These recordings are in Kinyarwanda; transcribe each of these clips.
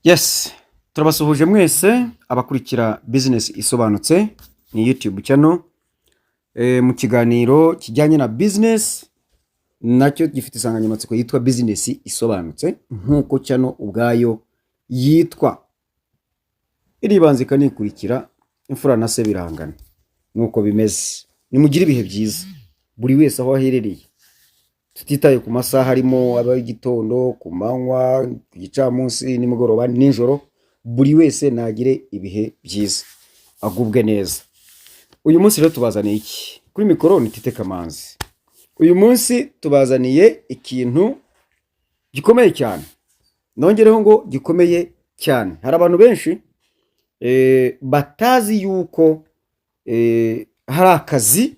Yes, turabasuhuje mwese abakurikira business isobanutse ni YouTube channel mu kiganiro kijyanye na business nacyo gifite insanganyamatsiko yitwa business isobanutse nkuko channel ubwayo yitwa iribanze kanikurikira imfura na se birangana nuko bimeze nimugire ibihe byiza buri wese aho aherereye tutitaye ku masaha harimo ab'igitondo ku manywa ku gicamunsi nimugoroba nijoro buri wese nagire ibihe byiza agubwe neza. Uyu munsi rero tubazaniye iki kuri mikoro ni Tite Kamanzi. Uyu munsi tubazaniye ikintu gikomeye cyane, nongereho ngo gikomeye cyane. Hari abantu benshi batazi yuko hari akazi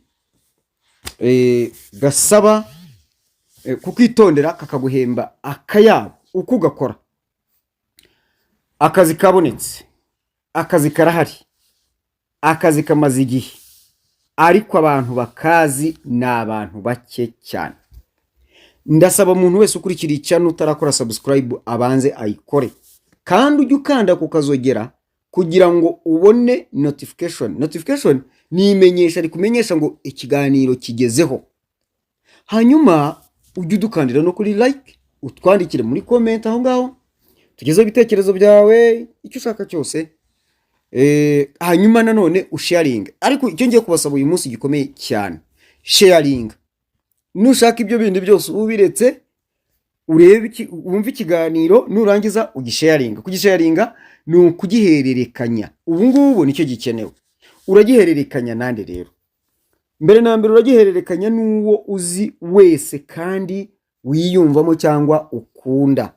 gasaba kukitondera kakaguhemba akayabo uko ugakora. Akazi kabonetse, akazi karahari, akazi kamaze igihe, ariko abantu bakazi ni abantu bake cyane. Ndasaba umuntu wese ukurikira icyano utarakora subscribe abanze ayikore, kandi ujye ukanda kukazogera kugira ngo ubone notification ni imenyesha rikumenyesha ngo ikiganiro kigezeho. Hanyuma ujye udukandira no kuri like, utwandikire muri comment aho ngaho tugezeho ibitekerezo byawe icyo ushaka cyose, hanyuma nanone usharing. Ariko icyo ngiye kubasaba uyu munsi gikomeye cyane, sharing. Nushaka ibyo bindi byose ubiretse urebe wumva ikiganiro nurangiza ugisharing. Kugisharinga ni ukugihererekanya. Ubu ngubu nicyo gikenewe. Uragihererekanya nande rero? Mbere na mbere uragihererekanya n'uwo uzi wese kandi wiyumvamo cyangwa ukunda,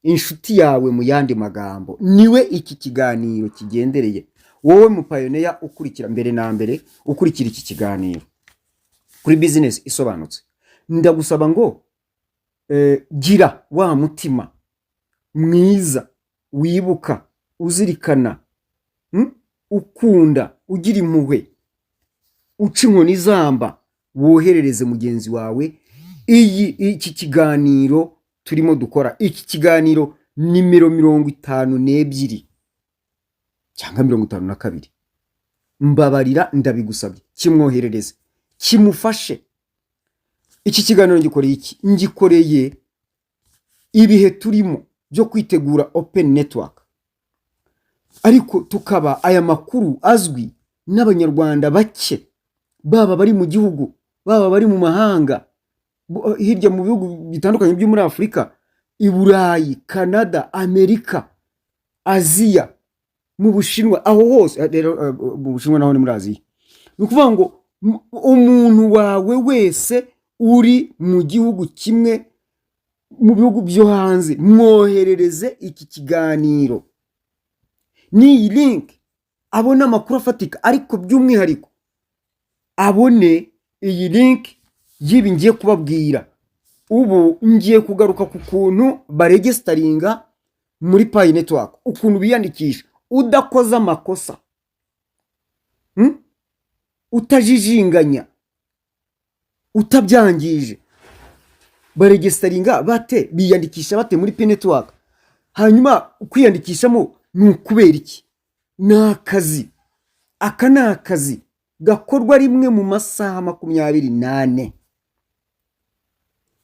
inshuti yawe mu yandi magambo. Niwe iki kiganiro kigendereye, wowe mu pioneer ukurikira mbere na mbere ukurikira iki kiganiro kuri business isobanutse. Ndagusaba ngo gira wa mutima mwiza wibuka uzirikana, ukunda, ugira impuhwe, uca inkoni zamba, woherereze mugenzi wawe iki kiganiro turimo dukora. Iki kiganiro nimero 52 cyangwa 52. Mbabarira ndabigusabye, kimwoherereze, kimufashe. Iki kiganiro ngikoreye iki? Ngikoreye ibihe turimo byo kwitegura open network, ariko tukaba aya makuru azwi n'abanyarwanda bake, baba bari mu gihugu, baba bari mu mahanga, hirya mu bihugu bitandukanye byo muri Afrika, i Burayi, Canada, Amerika, Aziya, mu Bushinwa, aho hose. Rero mu Bushinwa naho ni muri Aziya. Nukuvuga ngo umuntu wawe wese uri mu gihugu kimwe mu bihugu byo hanze, mwoherereze iki kiganiro. Ni link abone amakuru afatika, ariko by'umwihariko abone iyi link yibi ngiye kubabwira. Ubu ngiye kugaruka ku kuntu baregisteringa muri Pi Network, ukuntu biyandikisha udakoza amakosa, utajijinganya, utabyangije. Baregisteringa bate, biyandikisha bate muri Pi Network? Hanyuma kwiyandikishamo ni ukubera iki? Nakazi, aka nakazi gakorwa rimwe mu masaha 28.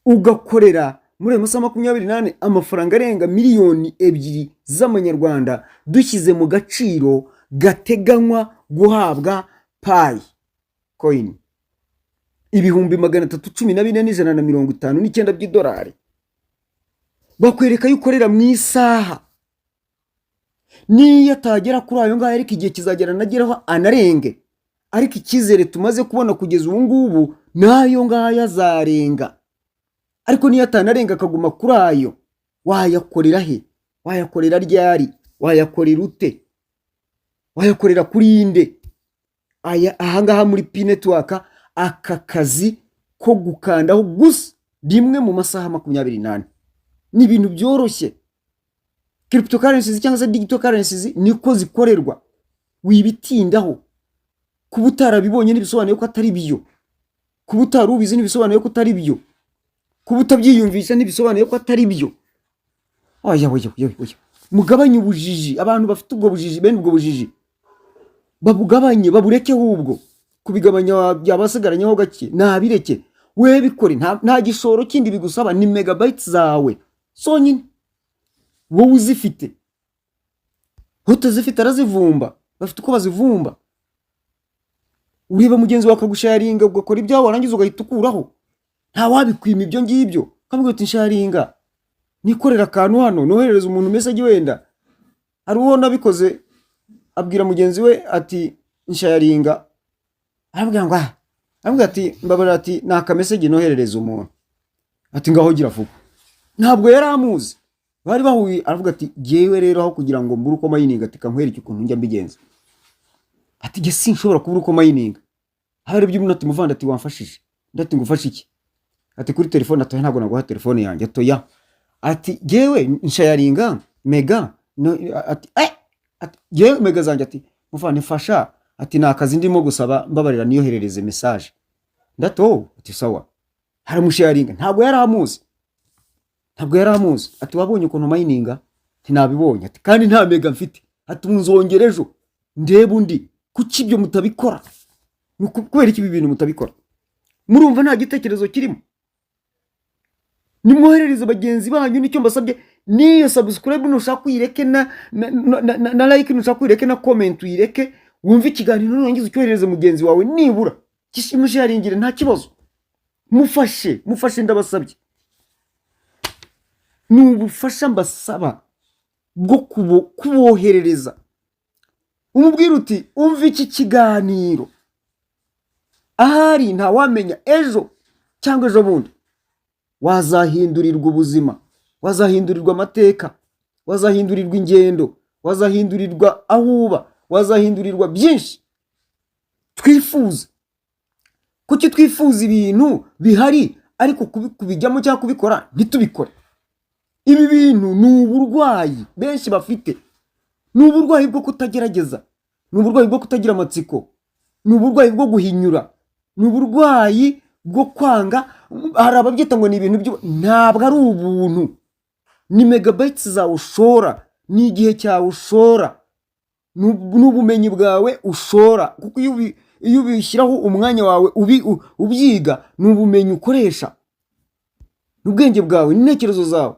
Ugakorera muri masaha 28 amafaranga arenga miliyoni 2 z'amanyarwanda, dushyize mu gaciro gateganywa guhabwa Pi coin ibihumbi 314,159 by'idolari. Bakwereka yukorera mu isaha, niyo atagera kuri ayo ngaho ariko igihe kizagera nageraho anarenge. Ariko ikizere tumaze kubona kugeza ubu ngubu nayo ngaho azarenga. Ariko niyo atanarenga akaguma kuri ayo, wayakorera he? Wayakorera ryari? Wayakorera ute? Wayakorera kuri inde? Ahangaha muri Pi Network aka kazi ko gukandaho gusa rimwe mu masaha 28 ni ibintu byoroshye. Cryptocurrencies cyangwa se digital currencies niko zikorerwa, wibitindaho. Kuba utarabibonye n'ibisobanuye ko atari byo, kuba utarubizi n'ibisobanuye ko atari byo, kuba utabyiyumvisha n'ibisobanuye ko atari byo. Oya mugabanye ubujiji. Abantu bafite ubwo bujiji, bene ubwo bujiji babugabanye, babureke. Ahubwo kubigabanya byabasigaranyeho gake, nabireke. We bikore, nta gishoro kindi bigusaba, ni megabytes zawe sonyine wowe uzifite. Utazifite arazivumba, bafite uko bazivumba. Ureba mugenzi wawe akagusharinga, ugakora ibyawe warangiza ugahita ukuraho. Nta wabikwima ibyo ngibyo. Kamubwira uti nsharinga, nikorera akantu hano, noherereza umuntu message wenda. Hari uwo nabikoze, abwira mugenzi we ati nsharinga, arabwira ngo arabwira ati mbabara, ati naka message noherereza umuntu, ati ngaho gira vuba. Ntabwo yari amuzi, bari bahuye. Aravuga ati jewe rero aho kugira ngo mbure uko mayininga, ati kankwereke ukuntu njya mbigenza. Ati je sinshobora kubura uko mayininga. Hari by'umuntu ati muvanda, ati wamfashije. Ndati ngufashe iki? Ati kuri telefone. Ati ntabwo naguha telefone yanjye. Atoya. Ati jewe nsharinga mega no, ati jewe mega zanjye. Ati muvanda mfasha, ati nakazi ndimo gusaba, mbabarira niyoherereze message. Ndato ati sawa. Haramusharinga, ntabwo yari amuzi, ntabwo yari amuzi. Ati wabonye ukuntu mayininga? Ati nabibonye. Ati kandi nta mega mfite. Ati munzongera ejo ndebe undi. Kuki ibyo mutabikora? Kubera iki ibi bintu mutabikora? Murumva nta gitekerezo kirimo? Nimwoherereze bagenzi banyu, nicyo mbasabye. Niyo subscribe nushaka uyireke, na like nushaka uyireke, na comment uyireke. Wumva ikiganiro nurangiza ucyoherereze mugenzi wawe, nibura kishimusharingire, nta kibazo. Mufashe ndabasabye. Nubufasha mbasaba bwo kuboherereza. Umubwira uti umva iki kiganiro, ahari nta wamenya ejo cyangwa ejo bundi wazahindurirwa ubuzima, wazahindurirwa amateka, wazahindurirwa ingendo, wazahindurirwa aho uba, wazahindurirwa byinshi. Twifuza kuki twifuza ibintu bihari, ariko kubijyamo cyangwa kubikora ntitubikore. Ibi bintu ni uburwayi benshi bafite. Ni uburwayi bwo kutagerageza, ni uburwayi bwo kutagira amatsiko, ni uburwayi bwo guhinyura, ni uburwayi bwo kwanga. Hari ababyita ngo ni ibintu byo, ntabwo ari ubuntu. Ni megabytes zawe ushora, ni igihe cyawe ushora, n'ubumenyi bwawe ushora. Kuko iyo ubishyiraho umwanya wawe ubyiga, ni ubumenyi ukoresha, n'ubwenge bwawe, n'intekerezo zawe.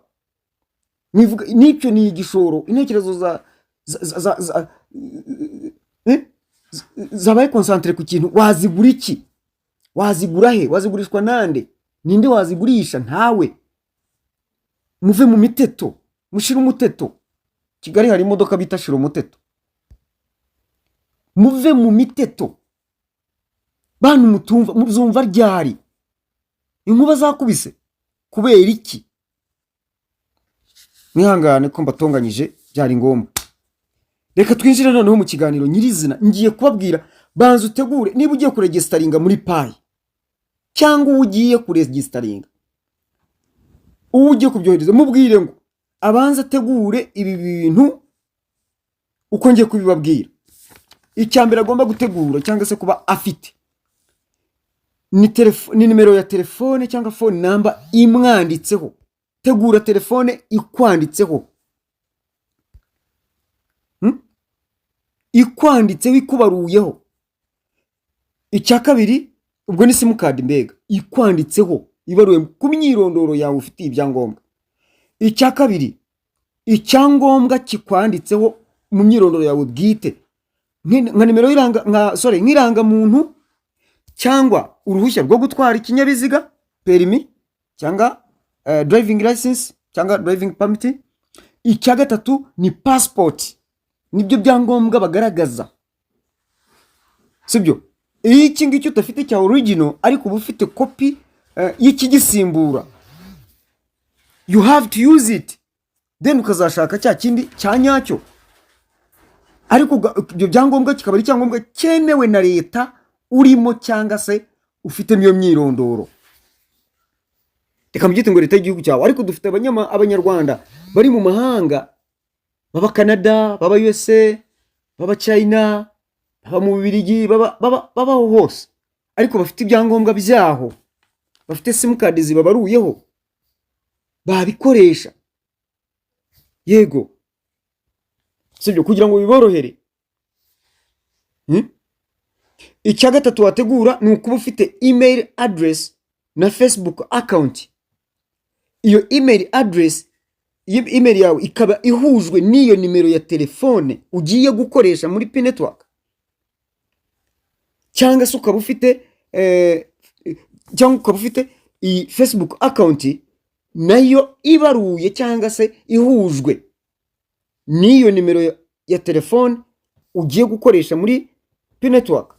Nicyo ni igishoro. Intekerezo zabaye concentre ku kintu. Wazigura iki? Wazigura he? Wazigurishwa nande? Ninde wazigurisha? Ntawe. Muve mu miteto, mushira umuteto. Kigali hari imodoka bita shira umuteto. Muve mu miteto. Bantu mutumva, muzumva ryari? Inkuba zakubise kubera iki? Mwihangane ko mbatonganyije, byari ngombwa. Reka twinjire noneho mu kiganiro nyirizina. Ngiye kubabwira, banza utegure niba ugiye kuregistaringa muri Pi, cyangwa ugiye kuregistaringa, ugiye kubyohereza, mubwire ngo abanza ategure ibi bintu uko ngiye kubibabwira. Icyambere agomba gutegura cyangwa se kuba afite ni nimero ya telefone cyangwa phone number imwanditseho. Tegura telefone ikwanditseho, ikwanditseho, ikubaruyeho. Icya kabiri, ubwo ni simukadi mbega, ikwanditseho, ibaruye ku myirondoro yawe ufite ibyangombwa. Icya kabiri, icyangombwa kikwanditseho mu myirondoro yawe bwite, nka nimero nk'iranga muntu, cyangwa uruhushya rwo gutwara ikinyabiziga, perimi, cyangwa driving license, cyangwa driving permit. Icya gatatu ni passport, nibyo byangombwa bagaragaza, sibyo? Iki ngicyo utafite cya original, ariko uba ufite copy y'ikigisimbura, you have to use it, then ukazashaka cya kindi cya nyacyo. Ariko ibyo byangombwa kikaba ari cyangombwa cyemewe na leta urimo, cyangwa se ufite niyo myirondoro. Reka mbyite ngo leta y'igihugu cyawe. Ariko dufite abanyarwanda bari mu mahanga, baba Canada, baba USA, baba China, baba mu Bubiligi, baba hose, ariko bafite ibyangombwa byaho, bafite simukadi zibabaruyeho, babikoresha. Yego, sibyo, kugira ngo biborohere. Icya gatatu wategura ni ukuba ufite email address na Facebook account. Iyo email address, email yawe ikaba ihujwe n'iyo nimero ya telefone ugiye gukoresha muri Pi Network, cyangwa se ukaba ufite iyi Facebook account nayo ibaruye cyangwa se ihujwe n'iyo nimero ya telefone ugiye gukoresha muri Pi Network,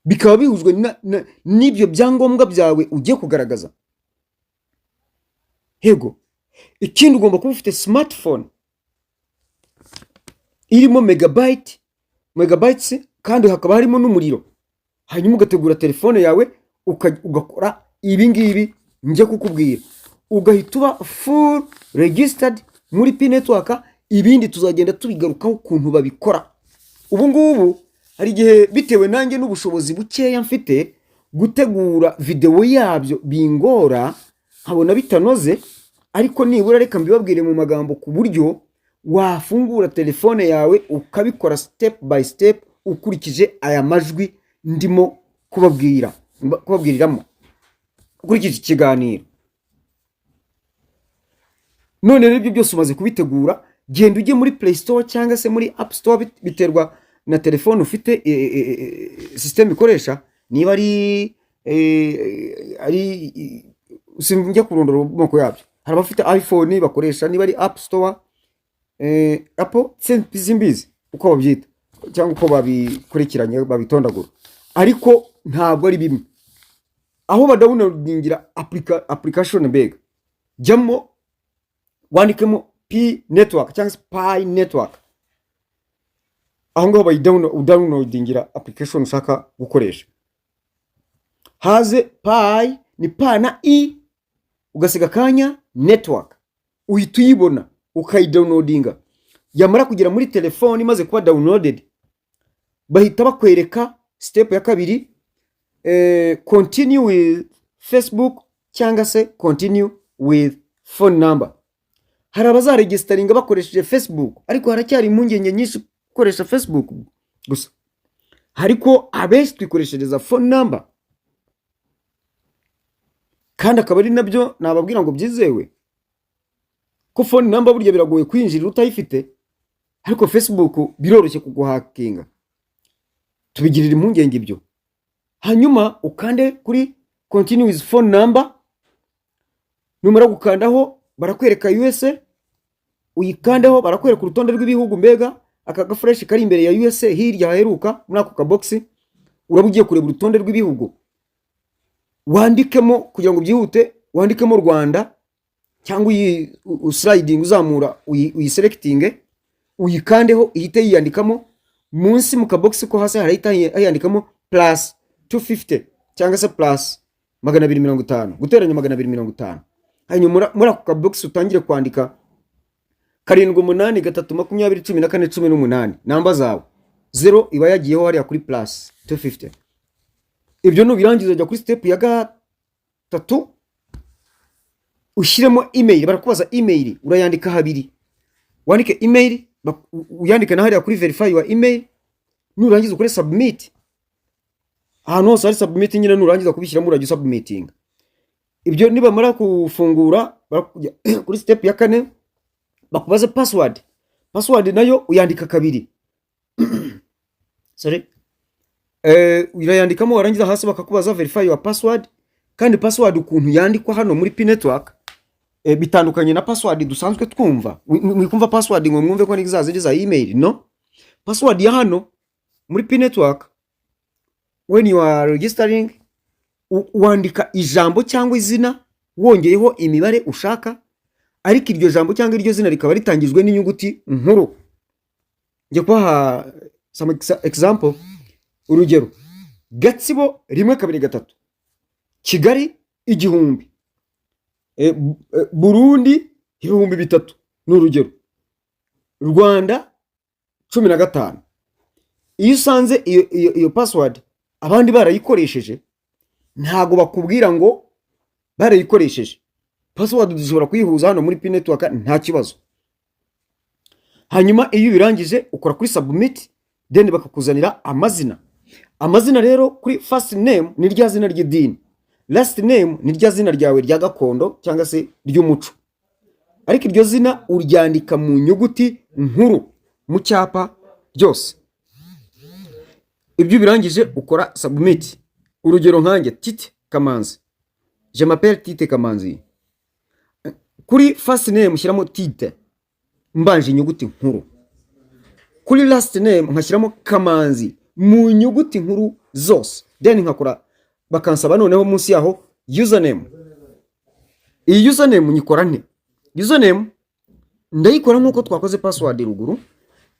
bikaba bihujwe n'ibyo byangombwa byawe ugiye kugaragaza. Hego, ikindi ugomba kuba ufite smartphone irimo megabytes kandi hakaba harimo n'umuriro. Hanyuma ugategura telefone yawe ugakora ibi ngibi njye kukubwira, ugahita uba full registered muri Pi Network. Ibindi tuzagenda tubigarukaho ukuntu babikora. Ubu ngubu hari igihe bitewe nanjye n'ubushobozi bukeya mfite gutegura video yabyo bingora, nkabona bitanoze, ariko nibura reka mbibabwire mu magambo ku buryo wafungura telefone yawe ukabikora step by step ukurikije aya majwi ndimo kubabwiriramo ukurikije ikiganiro. None rero ibyo byose umaze kubitegura, genda ujye muri Play Store cyangwa se muri App Store, biterwa na telefone ufite system ikoresha. Niba ari sinjya kurondora moko yabyo, hari abafite iPhone bakoresha, niba ari App Store, Apple simbizi uko babyita cyangwa uko babikurikiranye babitondagura, ariko ntabwo ari bimwe. Aho badawunodingira application mbega, jyamo wandikemo Pi Network cyangwa Pi Network, aho ngaho bayidawunodingira application ushaka gukoresha. Haze Pi ni pa na i ugasiga kanya network, uhita uyibona ukayidawunodinga. Yamara kugera muri telefone imaze kuba downloaded, bahita bakwereka step ya kabiri, continue with Facebook cyangwa se continue with phone number. Hari abazaregisteringa bakoresheje Facebook, ariko haracyari impungenge nyinshi gukoresha Facebook gusa, ariko abenshi twikoreshereza phone number, kandi akaba ari nabyo nababwira ngo byizewe ko phone number burya biragoye kwinjira utayifite, ariko Facebook biroroshye kuguhakinga. Tubigirira impungenge ibyo. Hanyuma ukande kuri continue with phone number, numara gukandaho barakwereka USA, uyikandeho barakwereka urutonde rw'ibihugu mbega aka gafresh kari imbere ya USA hirya haheruka muri ako kabox, urabugiye kureba urutonde rw'ibihugu, wandikemo kugira ngo byihute, wandikemo Rwanda cyangwa sliding uzamura uyiselecting, uyikandeho ihite yiyandikamo. Munsi mu kabox ko hasi harahita yandikamo plus 250 cyangwa se plus 250 guteranya 250. Hanyuma muri ako kabox utangire kwandika 78 namba zawe, 0 iba yagiyeho hariya kuri plus 250. Ibyo nubirangiza jya kuri step ya gatatu, ushyiremo email. Barakubaza email, urayandika habiri, wandike email, uyandike na hariya kuri verify your email, nurangiza ukore submit. Ahantu hose hari submit nyine, nurangiza kubishyiramo urajya submitting. Ibyo nibamara kufungura kuri step ya kane bakubaza password. Password nayo uyandika kabiri sorry, urayandikamo, warangiza hasi bakakubaza verify your password. Kandi password ukuntu yandikwa hano muri Pi Network bitandukanye na password dusanzwe twumva. Mwikumva password ngo mwumve ko nizaza za email, no. Password ya hano muri Pi Network, when you are registering, wandika ijambo cyangwa izina wongeyeho imibare ushaka, ariko iryo jambo cyangwa iryo zina rikaba ritangijwe n'inyuguti nkuru. Ngiye kubaha some example. Urugero, Gatsibo 1 2 3, Kigali 1000, Burundi 3000 n'urugero, Rwanda 15. Iyo usanze iyo password abandi barayikoresheje, ntago bakubwira ngo barayikoresheje. Password dushobora kuyihuza hano muri Pi Network nta kibazo. hanyuma iyo birangije ukora kuri submit, then bakakuzanira amazina rero kuri first name ni rya zina ry'idini, last name ni rya zina ryawe rya gakondo cyangwa se ry'umuco, ariko iryo zina uryandika mu nyuguti nkuru mu cyapa byose. Ibyo birangije ukora submit. Urugero nkanjye Tite Kamanzi, je m'appelle Tite Kamanzi, kuri first name shyiramo Tite mbanje inyuguti nkuru, kuri last name nkashyiramo Kamanzi mu nyuguti nkuru zose, then nkakora bakansaba noneho munsi yaho username. Iyi username nyikora nte? Username ndayikora nkuko twakoze password ruguru,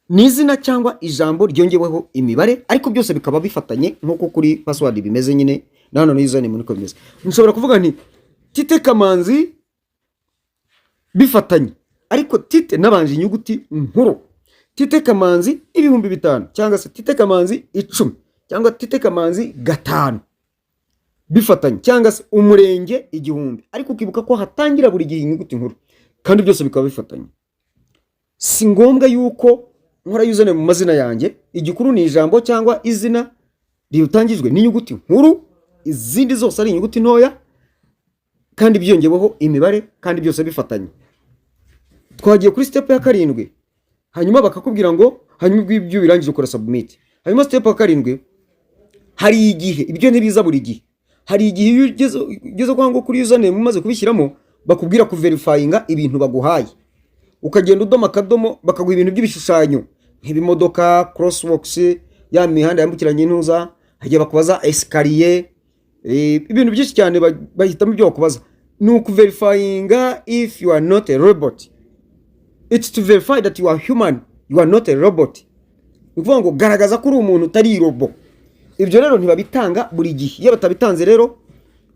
ni izina cyangwa ijambo ryongeweho imibare, ariko byose bikaba bifatanye nkuko kuri password bimeze nyine, nano username niko bimeze. Nshobora kuvuga nti Tite Kamanzi bifatanye, ariko Tite nabanje inyuguti nkuru, Tite Kamanzi 5,000 cyangwa se Tite Kamanzi 10 cyangwa Tite Kamanzi 5 bifatanye, cyangwa se umurenge 1,000, ariko ukibuka ko hatangira buri gihe inyuguti nkuru kandi byose bikaba bifatanye. Si ngombwa yuko nkora username mu mazina yanjye, igikuru ni ijambo cyangwa izina ritangijwe n'inyuguti nkuru, izindi zose ari inyuguti ntoya kandi byongeweho imibare kandi byose bifatanye. Twagiye kuri step ya 7, hanyuma bakakubwira ngo hanyuma ibyo birangije ukora submit. Hanyuma step ya 7, hari igihe ibyo ntibiza buri gihe, hari igihe ugeze kwa ngo kuri username umaze kubishyiramo bakubwira ku verifyinga ibintu baguhaye, ukagenda udoma kadomo bakaguha ibintu by'ibishushanyo nk'ibimodoka, crosswalks, ya mihanda yambukiranye intuza, hagiye bakubaza escalier, ibintu byinshi cyane bahitamo ibyo bakubaza. Ni ukuverifyinga if you are not a robot. It's to verify that you are human, you are not a robot. Ukuvuga ngo garagaza ko uri umuntu utari robo. Ibyo rero ntibabitanga buri gihe. Iyo batabitanze rero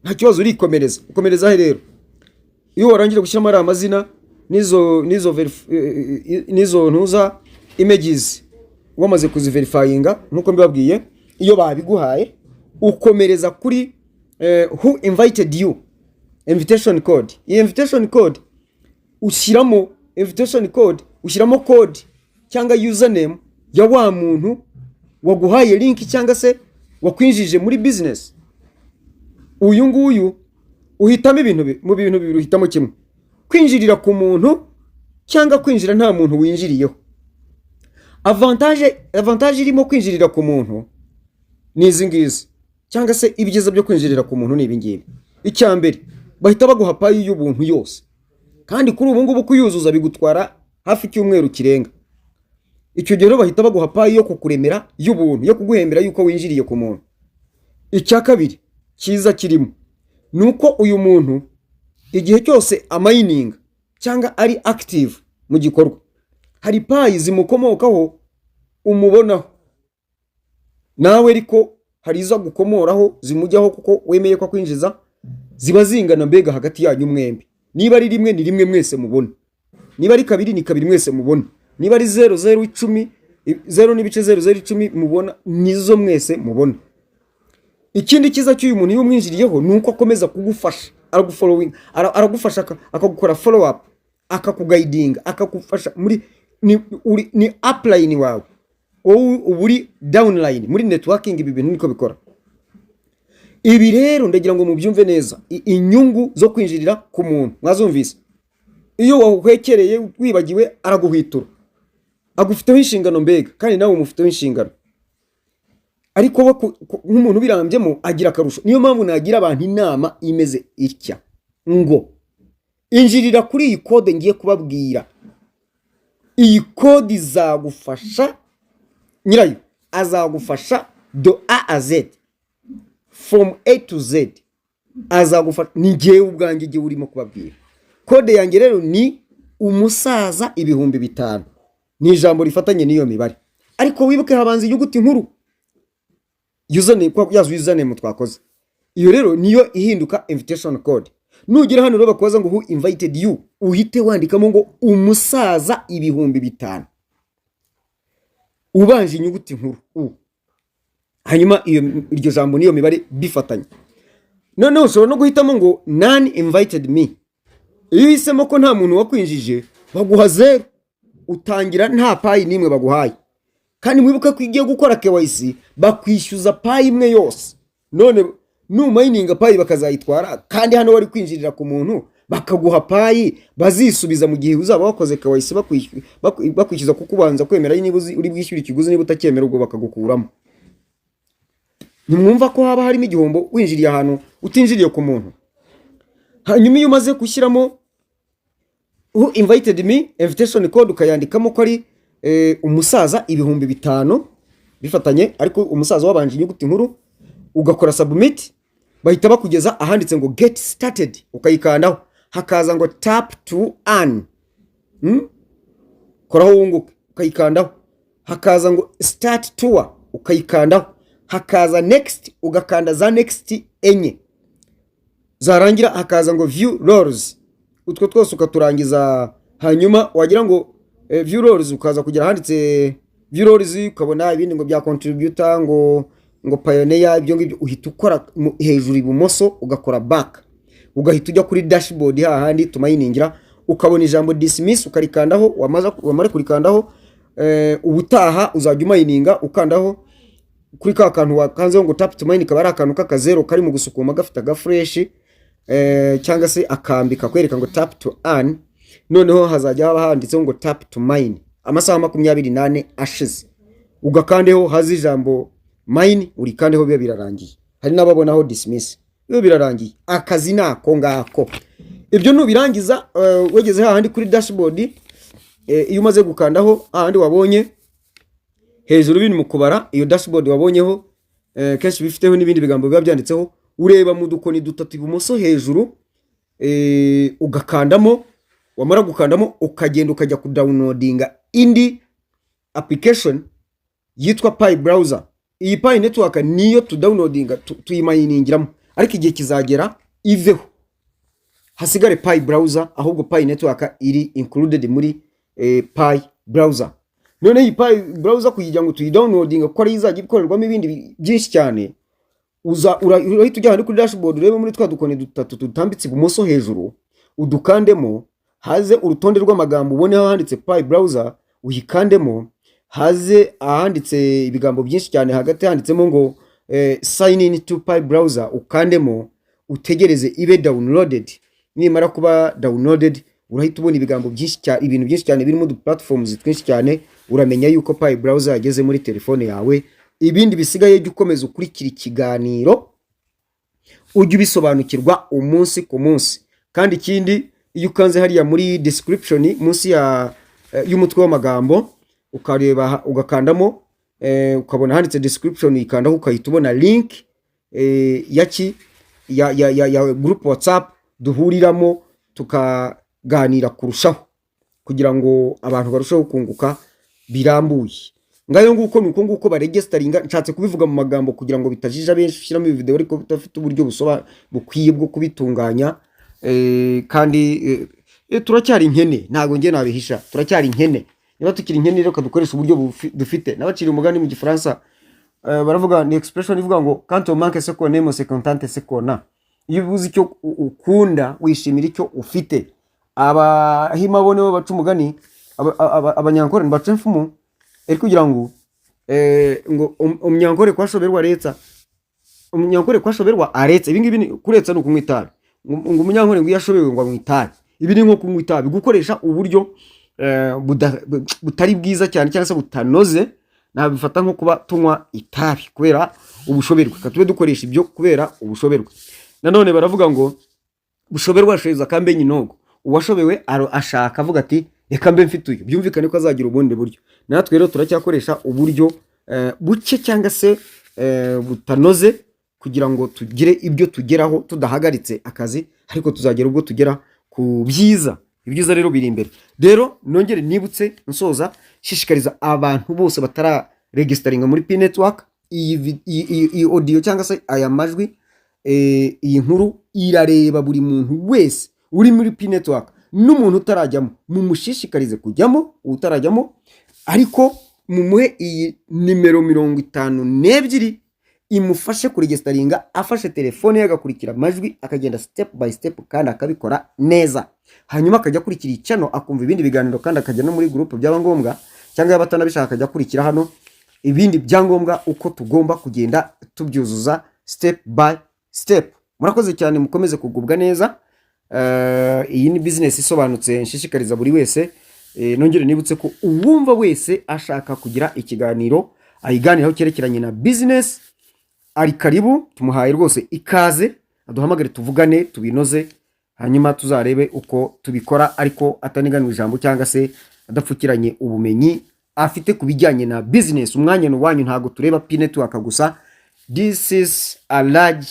nta kibazo urikomereza. Ukomereza he rero? Iyo warangira gushyiramo ari amazina nizo ntuza images wamaze kuziverifyinga nkuko mbibabwiye, iyo babiguhaye ukomereza kuri who invited you, invitation code. Iyi invitation code ushyiramo ushyiramo code cyangwa username ya wa muntu waguhaye link cyangwa se wakwinjije muri business. Uyu nguyu uhitamo mu bintu bibiri, uhitamo kimwe: kwinjirira ku muntu cyangwa kwinjira nta muntu winjiriyeho. Avantage irimo kwinjirira ku muntu ni izi ngizi, cyangwa se ibyiza byo kwinjirira ku muntu ni ibi ngibi. Icya mbere, bahita baguha payi y'ubuntu yose, kandi kuri ubu ngubu kuyuzuza bigutwara hafi cyumweru kirenga. Icyo gihe bahita baguha payi yo kukuremera y'ubuntu, yo kuguhembera yuko winjiriye ku muntu. Icya kabiri cyiza kirimo nuko uyu muntu igihe cyose amayininga cyangwa ari active mu gikorwa, hari payi zimukomokaho umubonaho nawe, ariko hari izo gukomoraho zimujyaho kuko wemeye ko kwinjiza, ziba zingana mbega hagati yanyu mwembi. Niba ari rimwe ni rimwe mwese mubona, niba ari kabiri ni kabiri mwese mubona, niba ari 0,0,10 0,0010 mubona, nizo mwese mubona. Ikindi kiza cy'uyu muntu iyo umwinjiriyeho nuko akomeza kugufasha, aragufasha akagukora follow up, akakuguiding, akakufasha muri ni upline wawe, uburi downline muri networking. Ibi bintu niko bikora. Ibi rero ndagira ngo mubyumve neza, inyungu zo kwinjirira ku muntu mwazumvise. Iyo wahwekereye wibagiwe araguhwitura, agufiteho inshingano mbega, kandi nawe umufiteho inshingano, ariko nk'umuntu birambyemo agira akarusho. Niyo mpamvu nagira abantu inama imeze itya ngo injirira kuri iyi code ngiye kubabwira. Iyi code izagufasha, nyirayo azagufasha do A a Z, from A to Z azagufasha. Ni ngewe ubwanjye igihe urimo kubabwira. Code yanjye rero ni umusaza 5,000, ni ijambo rifatanye n'iyo mibare, ariko wibuke habanza inyuguti nkuru username, kwa yazo username twakoze. Iyo rero niyo ihinduka invitation code. Nugira hano rero bakoza ngo who invited you, uhite wandikamo ngo umusaza 5,000 ubanje inyuguti nkuru hanyuma iryo jambo niyo mibare bifatanye. Noneho ushobora no guhitamo ngo none invited me. Iyo uhisemo ko nta muntu wakwinjije baguha 0, utangira nta payi n'imwe baguhaye, kandi mwibuke ko igiye gukora KYC bakwishyuza payi imwe yose. None numayininga payi bakazayitwara, kandi hano wari kwinjirira ku muntu bakaguha payi bazisubiza mu gihe uzaba wakoze KYC bakwishyuza kuko ubanza kwemera niba uri bwishyura ikiguzi, niba utacyemera ubwo bakagukuramo. Nimwumva ko haba harimo igihombo winjiriye ahantu utinjiriye ku muntu. Hanyuma iyo umaze gushyiramo who invited me invitation code ukayandikamo ko ari umusaza 5,000 bifatanye, ariko umusaza wabanje inyuguti nkuru, ugakora submit, bahita bakugeza ahanditse ngo get started, ukayikandaho hakaza ngo tap to earn, koraho wunguke, ukayikandaho hakaza ngo start tour, ukayikandaho hakaza next, ugakanda za next enye, zarangira hakaza ngo view roles, utwo twose ukaturangiza. Hanyuma wagira ngo view roles ukaza kugera handitse view roles, ukabona ibindi ngo bya contributor ngo pioneer, ibyo ngibyo uhita ukora hejuru ibumoso, ugakora back, ugahita ujya kuri dashboard hahandi tumayiningira, ukabona ijambo dismiss, ukarikandaho. Wamara kurikandaho ubutaha uzajya umayininga ukandaho kuri ka kantu wakanzeho ngo tap to mine, kaba ari akantu k'akazero kari mu gusukuma gafite agafresh cyangwa se akambika kwereka ngo tap to earn. Noneho hazajya haba handitseho ngo tap to mine, amasaha 28 ashize, ugakandeho hazi ijambo mine, urikandeho biba birarangiye. Hari nababonaho dismiss, biba birarangiye, akazi nako ngako. Ibyo nubirangiza wegeze hahandi kuri dashboard, iyo umaze gukandaho ahandi wabonye hejuru bini mu kubara, iyo dashboard wabonyeho kenshi bifiteho n'ibindi bigambo biba byanditseho, ureba mu dukoni dutatu ibumoso hejuru, ugakandamo. Wamara gukandamo ukagenda ukajya ku downloadinga indi application yitwa Pi browser. Iyi Pi network niyo tu downloadinga tuyimayiningiramo, ariko igihe kizagera iveho hasigare Pi browser, ahubwo Pi network iri included muri Pi browser. None iyi Pi browser kugira ngo tuyidownloadinga ko ari izajya ikorerwamo ibindi byinshi cyane, urahita ujya kuri dashboard, urebe muri twa dukoni dutatu tutambitse ibumoso hejuru, udukandemo, haze urutonde rw'amagambo uboneho handitse Pi browser, uyikandemo, haze ahanditse ibigambo byinshi cyane, hagati handitsemo ngo sign in to Pi browser, ukandemo, utegereze ibe downloaded. Nimara kuba downloaded urahita ubona ibigambo byinshi cyane, ibintu byinshi cyane birimo du platforms twinshi cyane, uramenya yuko Pi browser yageze muri telefone yawe. Ibindi bisigaye jya ukomeza ukurikira ikiganiro ujye ubisobanukirwa umunsi ku munsi. Kandi ikindi, iyo ukanze hariya muri description munsi y'umutwe w'amagambo ukareba ugakandamo, ukabona handitse description, ikandaho ukahita ubona link ya group WhatsApp duhuriramo tukaganira kurushaho, kugira ngo abantu barusheho kunguka birambuye. Ngayo nguko baregisteringa. Nshatse kubivuga mu magambo kugira ngo bitajija benshi ushyiramo video ariko bitafite uburyo bukwiye bwo kubitunganya. Kandi turacyari inkene, ntago ngiye nabihisha, turacyari inkene. Niba tukiri inkene rero kadukoresha uburyo dufite. Nabaciri umugani mu Gifaransa baravuga ni expression ivuga ngo quand on manque ce qu'on aime c'est content ce qu'on a. Iyo ubuze icyo ukunda wishimira icyo ufite. Abahima boneho baca umugani, abanyankore baca mfumu eri kugira ngo umnyankore kwashoberwa aretsa, umnyankore kwashoberwa aretsa. Ibi ngibi kuretsa no kunywa itabi, ngo umunyankore ngo yashobewe ngo anywa itabi. Ibi ni nko kunywa itabi, gukoresha uburyo butari bwiza cyane cyangwa se butanoze. Nabifata nko kuba tunywa itabi kubera ubushoberwe, katube dukoresha ibyo kubera ubushoberwe. Nanone baravuga ngo bushoberwa asheza kambe nyinogo, uwashobewe ashaka avuga ati reka mbe mfite uyu, byumvikane ko azagira ubundi buryo. Natwe rero turacyakoresha uburyo buke cyangwa se butanoze kugira ngo tugire ibyo tugeraho tudahagaritse akazi, ariko tuzagera ubwo tugera ku byiza. Ibyiza rero biri imbere. Rero nongere nibutse nsoza shishikariza abantu bose batara registeringa muri Pi network, iyi audio cyangwa se aya majwi, iyi nkuru irareba buri muntu wese uri muri Pi network. N'umuntu utarajyamo mumushishikarize kujyamo, utarajyamo ariko mumuhe iyi nimero 52 imufashe kuregisteringa afashe telefone ye agakurikira amajwi akagenda step by step kandi akabikora neza, hanyuma akajya kurikira ichannel akumva ibindi biganiro kandi akajya no muri group byaba ngombwa cyangwa yabatanabishaka akajya kurikira hano ibindi byangombwa uko tugomba kugenda tubyuzuza step by step. Murakoze cyane, mukomeze kugubwa neza. Iyi ni business isobanutse nshishikariza buri wese. Nongere nibutse ko uwumva wese ashaka kugira ikiganiro ayiganiraho cyerekeranye na business ari karibu, tumuhaye rwose ikaze, aduhamagare tuvugane tubinoze, hanyuma tuzarebe uko tubikora ariko ataniganwa ijambo cyangwa se adapfukiranye ubumenyi afite kubijyanye na business. Umwanya n'uwanyu, ntago tureba P network gusa. This is a large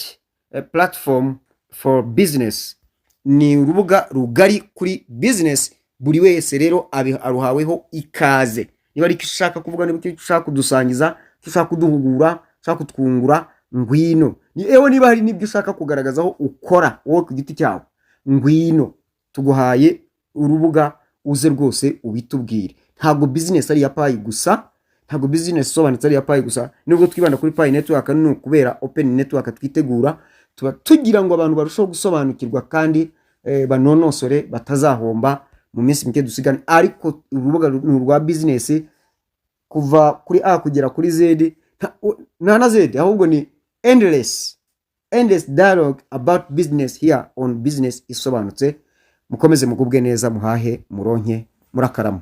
platform for business, ni urubuga rugari kuri business. Buri wese rero aruhaweho ikaze. Niba ari ushaka kuvuga, niba ushaka kudusangiza, ushaka kuduhugura, ushaka kutwungura, ngwino. Niba hari nibyo ushaka kugaragazaho ukora wowe ku giti cyawe, ngwino, tuguhaye urubuga, uze rwose ubitubwire. Ntabwo business ari ya payi gusa, ntabwo business isobanutse ari ya payi gusa. Nubwo twibanda kuri payi network no kubera open network twitegura, tuba tugira ngo abantu barushaho gusobanukirwa kandi banonosore batazahomba mu minsi mike dusigane. Ariko urubuga rwa business kuva kuri A kugera kuri Z, na Z, ahubwo ni endless dialogue about business here on business isobanutse. Mukomeze mugubwe neza, muhahe, muronke, murakarama.